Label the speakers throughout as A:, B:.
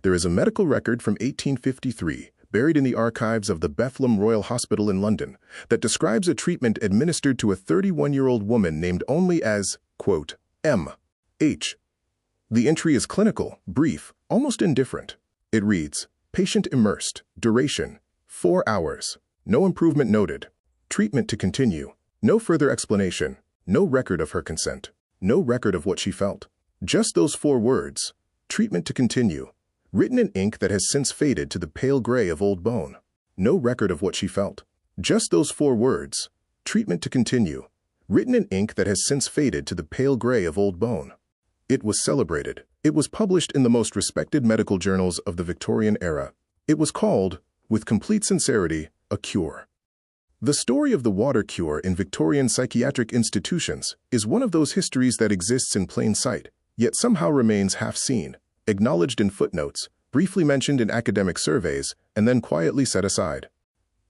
A: there is a medical record from 1853, buried in the archives of the Bethlem Royal Hospital in London, that describes a treatment administered to a 31-year-old woman named only as, quote, M.H. The entry is clinical, brief, almost indifferent. It reads, patient immersed, duration, 4 hours, no improvement noted, treatment to continue, no further explanation, no record of her consent, no record of what she felt. Just those 4 words, treatment to continue, written in ink that has since faded to the pale gray of old bone. No record of what she felt. Just those 4 words, treatment to continue, written in ink that has since faded to the pale gray of old bone. It was celebrated. It was published in the most respected medical journals of the Victorian era. It was called, with complete sincerity, a cure. The story of the water cure in Victorian psychiatric institutions is one of those histories that exists in plain sight, yet somehow remains half-seen, acknowledged in footnotes, briefly mentioned in academic surveys, and then quietly set aside.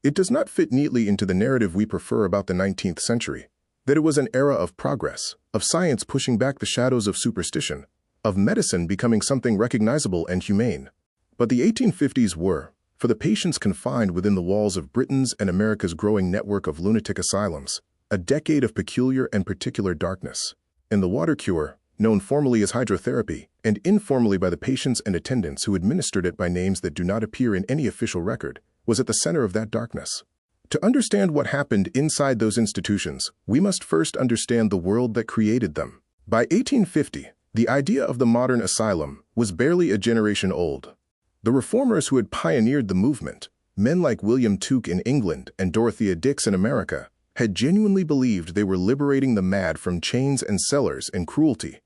A: It does not fit neatly into the narrative we prefer about the 19th century, that it was an era of progress, of science pushing back the shadows of superstition, of medicine becoming something recognizable and humane. But the 1850s were, for the patients confined within the walls of Britain's and America's growing network of lunatic asylums, a decade of peculiar and particular darkness. In the water cure, known formally as hydrotherapy, and informally by the patients and attendants who administered it by names that do not appear in any official record, was at the center of that darkness. To understand what happened inside those institutions, we must first understand the world that created them. By 1850, the idea of the modern asylum was barely a generation old. The reformers who had pioneered the movement, men like William Tuke in England and Dorothea Dix in America, had genuinely believed they were liberating the mad from chains and cellars and cruelty.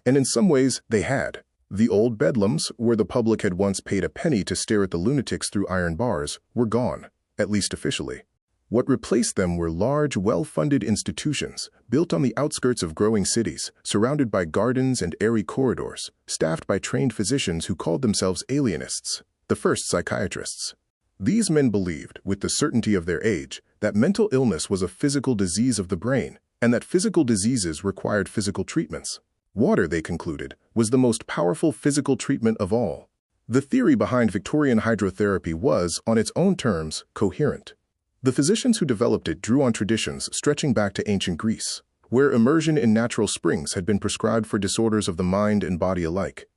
A: And in some ways, they had. The old bedlams, where the public had once paid a penny to stare at the lunatics through iron bars, were gone, at least officially. What replaced them were large, well-funded institutions, built on the outskirts of growing cities, surrounded by gardens and airy corridors, staffed by trained physicians who called themselves alienists, the first psychiatrists. These men believed, with the certainty of their age, that mental illness was a physical disease of the brain, and that physical diseases required physical treatments. Water, they concluded, was the most powerful physical treatment of all. The theory behind Victorian hydrotherapy was, on its own terms, coherent. The physicians who developed it drew on traditions stretching back to ancient Greece, where immersion in natural springs had been prescribed for disorders of the mind and body alike.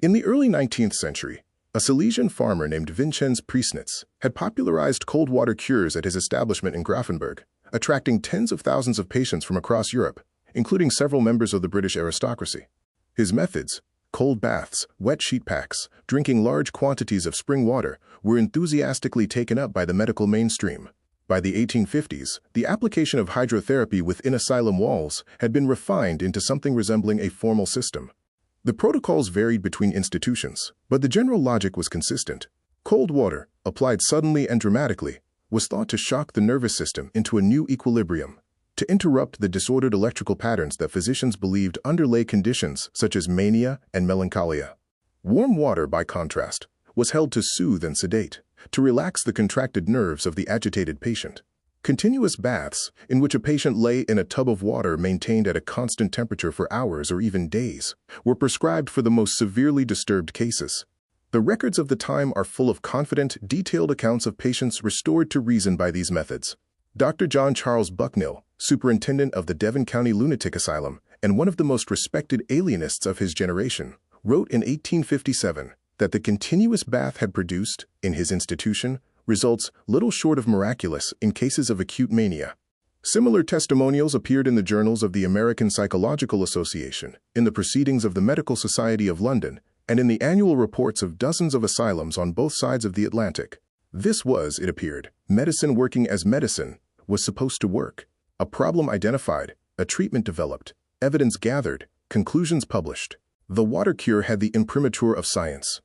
A: In the early 19th century, a Silesian farmer named Vincenz Priesnitz had popularized cold water cures at his establishment in Grafenberg, attracting tens of thousands of patients from across Europe, including several members of the British aristocracy. His methods, cold baths, wet sheet packs, drinking large quantities of spring water, were enthusiastically taken up by the medical mainstream. By the 1850s, the application of hydrotherapy within asylum walls had been refined into something resembling a formal system. The protocols varied between institutions, but the general logic was consistent. Cold water, applied suddenly and dramatically, was thought to shock the nervous system into a new equilibrium, to interrupt the disordered electrical patterns that physicians believed underlay conditions such as mania and melancholia. Warm water, by contrast, was held to soothe and sedate, to relax the contracted nerves of the agitated patient. Continuous baths, in which a patient lay in a tub of water maintained at a constant temperature for hours or even days, were prescribed for the most severely disturbed cases. The records of the time are full of confident, detailed accounts of patients restored to reason by these methods. Dr. John Charles Bucknell, superintendent of the Devon County Lunatic Asylum and one of the most respected alienists of his generation, wrote in 1857 that the continuous bath had produced, in his institution, results little short of miraculous in cases of acute mania. Similar testimonials appeared in the journals of the American Psychological Association, in the Proceedings of the Medical Society of London, and in the annual reports of dozens of asylums on both sides of the Atlantic. This was, it appeared, medicine working as medicine was supposed to work. A problem identified, a treatment developed, evidence gathered, conclusions published. The water cure had the imprimatur of science.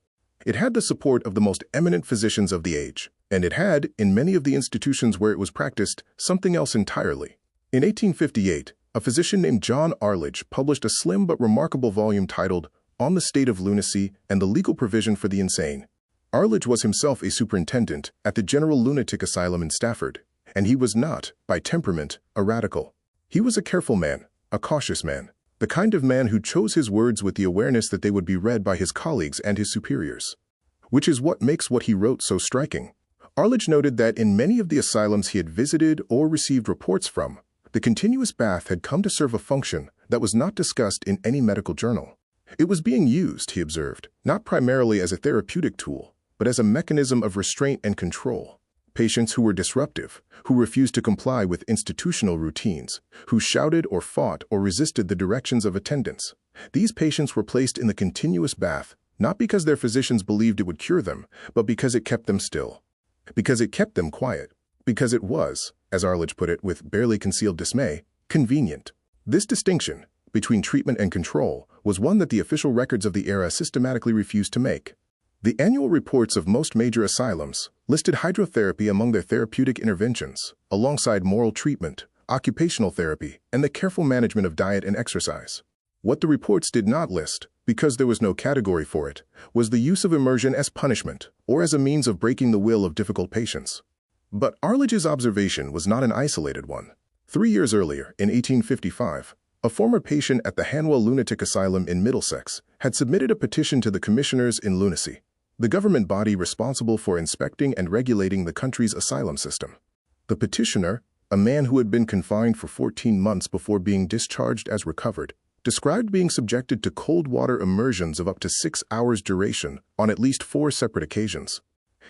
A: It had the support of the most eminent physicians of the age, and it had, in many of the institutions where it was practiced, something else entirely. In 1858, a physician named John Arlidge published a slim but remarkable volume titled On the State of Lunacy and the Legal Provision for the Insane. Arlidge was himself a superintendent at the General Lunatic Asylum in Stafford, and he was not, by temperament, a radical. He was a careful man, a cautious man. the kind of man who chose his words with the awareness that they would be read by his colleagues and his superiors. Which is what makes what he wrote so striking. Arlidge noted that in many of the asylums he had visited or received reports from, the continuous bath had come to serve a function that was not discussed in any medical journal. It was being used, he observed, not primarily as a therapeutic tool, but as a mechanism of restraint and control. Patients who were disruptive, who refused to comply with institutional routines, who shouted or fought or resisted the directions of attendants. These patients were placed in the continuous bath, not because their physicians believed it would cure them, but because it kept them still. Because it kept them quiet. Because it was, as Arlidge put it with barely concealed dismay, convenient. This distinction between treatment and control was one that the official records of the era systematically refused to make. The annual reports of most major asylums listed hydrotherapy among their therapeutic interventions, alongside moral treatment, occupational therapy, and the careful management of diet and exercise. What the reports did not list, because there was no category for it, was the use of immersion as punishment or as a means of breaking the will of difficult patients. But Arlidge's observation was not an isolated one. 3 years earlier, in 1855, a former patient at the Hanwell Lunatic Asylum in Middlesex had submitted a petition to the Commissioners in Lunacy, the government body responsible for inspecting and regulating the country's asylum system. The petitioner, a man who had been confined for 14 months before being discharged as recovered, described being subjected to cold water immersions of up to 6 hours duration on at least 4 separate occasions.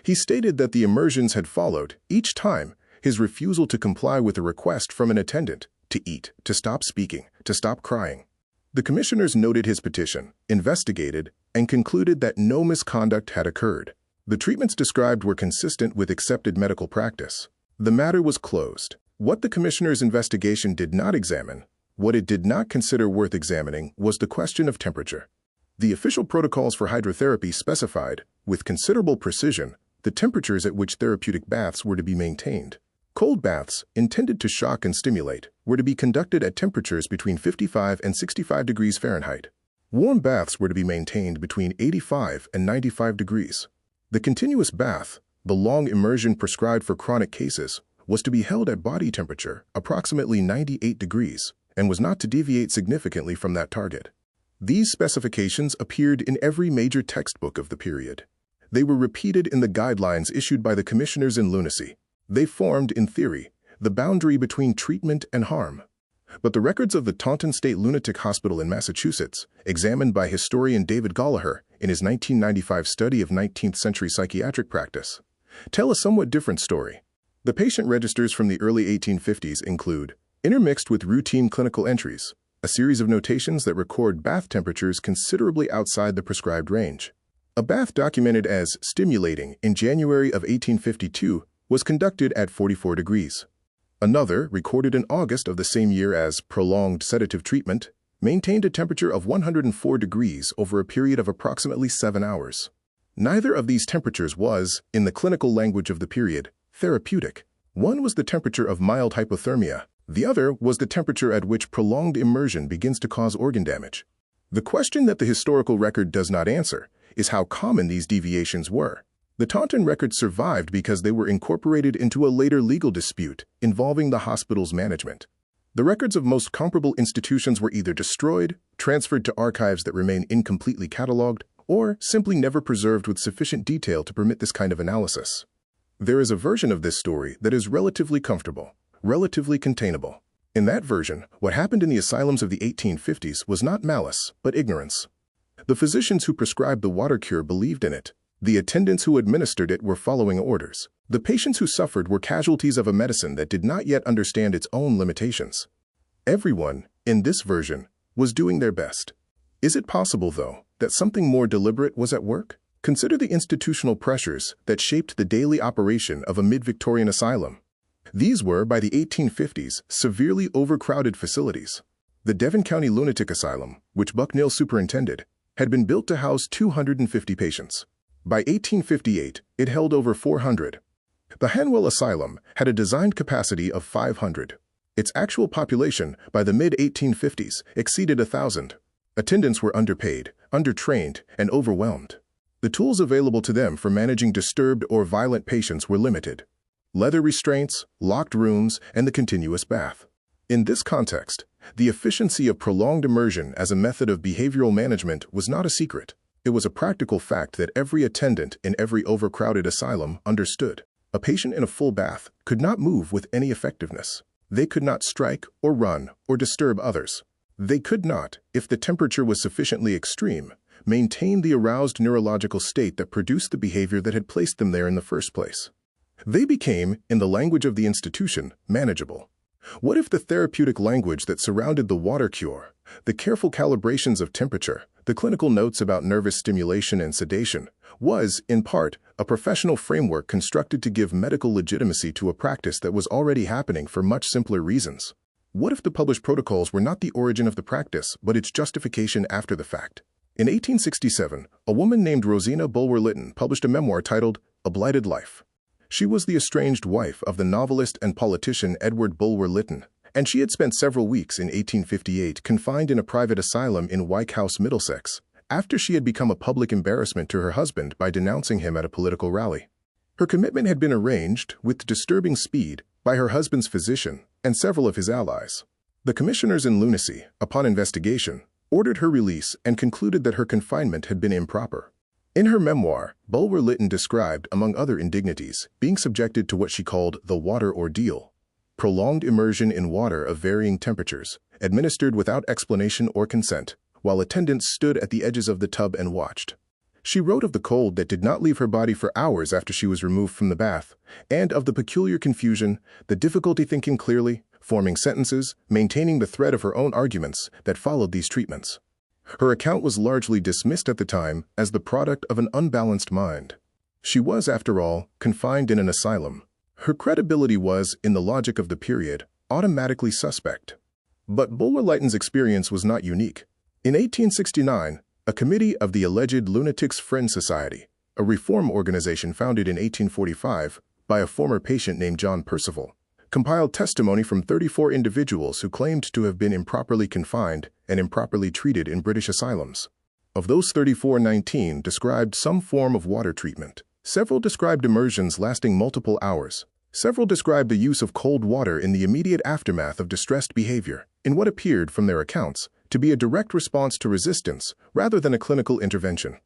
A: He stated that the immersions had followed, each time, his refusal to comply with a request from an attendant to eat, to stop speaking, to stop crying. The commissioners noted his petition, investigated, and concluded that no misconduct had occurred. The treatments described were consistent with accepted medical practice. The matter was closed. What the commissioners' investigation did not examine, what it did not consider worth examining, was the question of temperature. The official protocols for hydrotherapy specified, with considerable precision, the temperatures at which therapeutic baths were to be maintained. Cold baths, intended to shock and stimulate, were to be conducted at temperatures between 55 and 65 degrees Fahrenheit. Warm baths were to be maintained between 85 and 95 degrees. The continuous bath, the long immersion prescribed for chronic cases, was to be held at body temperature, approximately 98 degrees, and was not to deviate significantly from that target. These specifications appeared in every major textbook of the period. They were repeated in the guidelines issued by the commissioners in Lunacy. They formed, in theory, the boundary between treatment and harm. But the records of the Taunton State Lunatic Hospital in Massachusetts, examined by historian David Gollaher in his 1995 study of 19th-century psychiatric practice, tell a somewhat different story. The patient registers from the early 1850s include, intermixed with routine clinical entries, a series of notations that record bath temperatures considerably outside the prescribed range. A bath documented as stimulating in January of 1852 was conducted at 44 degrees. Another, recorded in August of the same year as prolonged sedative treatment, maintained a temperature of 104 degrees over a period of approximately 7 hours. Neither of these temperatures was, in the clinical language of the period, therapeutic. One was the temperature of mild hypothermia. The other was the temperature at which prolonged immersion begins to cause organ damage. The question that the historical record does not answer is how common these deviations were. The Taunton records survived because they were incorporated into a later legal dispute involving the hospital's management. The records of most comparable institutions were either destroyed, transferred to archives that remain incompletely catalogued, or simply never preserved with sufficient detail to permit this kind of analysis. There is a version of this story that is relatively comfortable, relatively containable. In that version, what happened in the asylums of the 1850s was not malice, but ignorance. The physicians who prescribed the water cure believed in it. The attendants who administered it were following orders. The patients who suffered were casualties of a medicine that did not yet understand its own limitations. Everyone, in this version, was doing their best. Is it possible, though, that something more deliberate was at work? Consider the institutional pressures that shaped the daily operation of a mid-Victorian asylum. These were, by the 1850s, severely overcrowded facilities. The Devon County Lunatic Asylum, which Bucknell superintended, had been built to house 250 patients. By 1858, it held over 400. The Hanwell Asylum had a designed capacity of 500. Its actual population, by the mid-1850s, exceeded 1,000. Attendants were underpaid, undertrained, and overwhelmed. The tools available to them for managing disturbed or violent patients were limited: leather restraints, locked rooms, and the continuous bath. In this context, The efficiency of prolonged immersion as a method of behavioral management was not a secret. It was a practical fact that every attendant in every overcrowded asylum understood. A patient in a full bath could not move with any effectiveness. They could not strike or run or disturb others. They could not, if the temperature was sufficiently extreme, maintain the aroused neurological state that produced the behavior that had placed them there in the first place. They became, in the language of the institution, manageable. What if the therapeutic language that surrounded the water cure, the careful calibrations of temperature, the clinical notes about nervous stimulation and sedation, was, in part, a professional framework constructed to give medical legitimacy to a practice that was already happening for much simpler reasons? What if the published protocols were not the origin of the practice, but its justification after the fact? In 1867, a woman named Rosina Bulwer Lytton published a memoir titled A Blighted Life. She was the estranged wife of the novelist and politician Edward Bulwer Lytton, and she had spent several weeks in 1858 confined in a private asylum in Wyke House, Middlesex, after she had become a public embarrassment to her husband by denouncing him at a political rally. Her commitment had been arranged, with disturbing speed, by her husband's physician and several of his allies. The commissioners in lunacy, upon investigation, ordered her release and concluded that her confinement had been improper. In her memoir, Bulwer Lytton described, among other indignities, being subjected to what she called the water ordeal, prolonged immersion in water of varying temperatures, administered without explanation or consent, while attendants stood at the edges of the tub and watched. She wrote of the cold that did not leave her body for hours after she was removed from the bath, and of the peculiar confusion, the difficulty thinking clearly, forming sentences, maintaining the thread of her own arguments that followed these treatments. Her account was largely dismissed at the time as the product of an unbalanced mind. She was, after all, confined in an asylum. Her credibility was, in the logic of the period, automatically suspect. But Bulwer Lytton's experience was not unique. In 1869, a committee of the alleged Lunatics' Friend Society, a reform organization founded in 1845 by a former patient named John Percival, compiled testimony from 34 individuals who claimed to have been improperly confined and improperly treated in British asylums. Of those 34, 19 described some form of water treatment. Several described immersions lasting multiple hours. Several described the use of cold water in the immediate aftermath of distressed behavior, in what appeared, from their accounts, to be a direct response to resistance rather than a clinical intervention.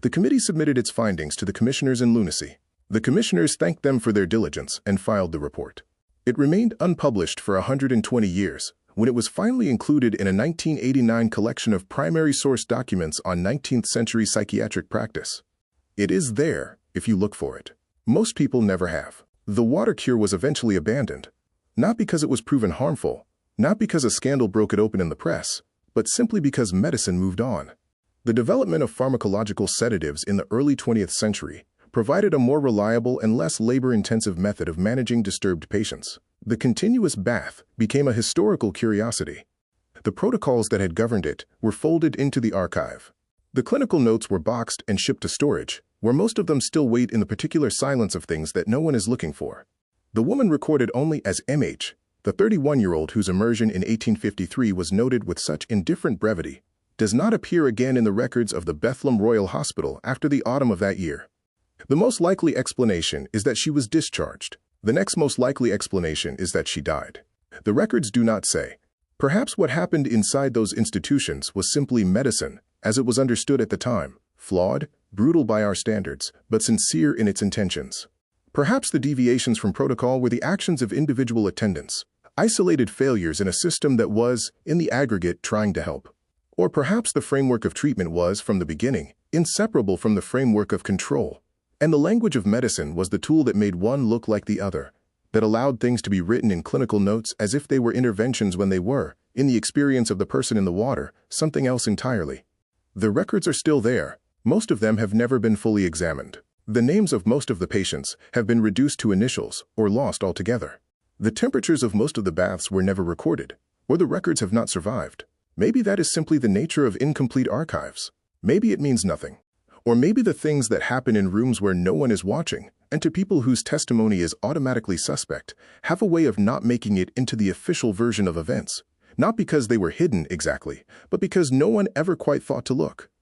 A: The committee submitted its findings to the commissioners in lunacy. The commissioners thanked them for their diligence and filed the report. It remained unpublished for 120 years, when it was finally included in a 1989 collection of primary source documents on 19th-century psychiatric practice. It is there, if you look for it. Most people never have. The water cure was eventually abandoned, not because it was proven harmful, not because a scandal broke it open in the press, but simply because medicine moved on. The development of pharmacological sedatives in the early 20th century provided a more reliable and less labor-intensive method of managing disturbed patients. The continuous bath became a historical curiosity. The protocols that had governed it were folded into the archive. The clinical notes were boxed and shipped to storage, where most of them still wait in the particular silence of things that no one is looking for. The woman recorded only as M.H., the 31-year-old whose immersion in 1853 was noted with such indifferent brevity, does not appear again in the records of the Bethlem Royal Hospital after the autumn of that year. The most likely explanation is that she was discharged. The next most likely explanation is that she died. The records do not say. Perhaps what happened inside those institutions was simply medicine, as it was understood at the time, flawed, brutal by our standards, but sincere in its intentions. Perhaps the deviations from protocol were the actions of individual attendants, isolated failures in a system that was, in the aggregate, trying to help. Or perhaps the framework of treatment was, from the beginning, inseparable from the framework of control. And the language of medicine was the tool that made one look like the other, that allowed things to be written in clinical notes as if they were interventions when they were, in the experience of the person in the water, something else entirely. The records are still there. Most of them have never been fully examined. The names of most of the patients have been reduced to initials or lost altogether. The temperatures of most of the baths were never recorded, or the records have not survived. Maybe that is simply the nature of incomplete archives. Maybe it means nothing. Or maybe the things that happen in rooms where no one is watching, and to people whose testimony is automatically suspect, have a way of not making it into the official version of events, not because they were hidden exactly, but because no one ever quite thought to look.